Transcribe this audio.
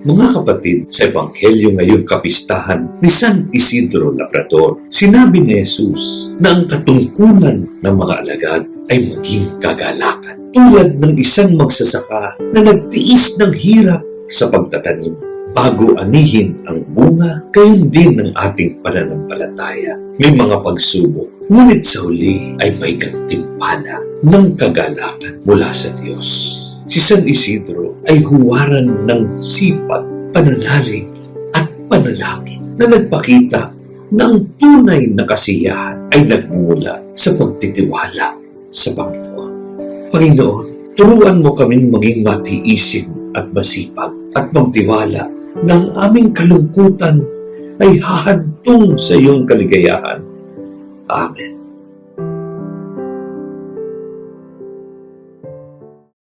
Mga kapatid, sa Ebanghelyo ngayong kapistahan ni San Isidro Labrador, sinabi ni Jesus na ang katungkulan ng mga alagad ay maging kagalakan. Tulad ng isang magsasaka na nagtiis ng hirap sa pagtatanim. Bago anihin ang bunga, gayon din ng ating pananampalataya. May mga pagsubok, ngunit sa huli ay may gantimpala ng kagalakan mula sa Diyos. Si San Isidro ay huwaran ng sipag, pananalig at panalangin na nagpakita na ang tunay na kasiyahan ay nagmumula sa pagtitiwala sa Panginoon. Panginoon, turuan mo kaming maging matiisin at masipag at magtiwala na ang aming kalungkutan ay hahantong sa iyong kaligayahan. Amen.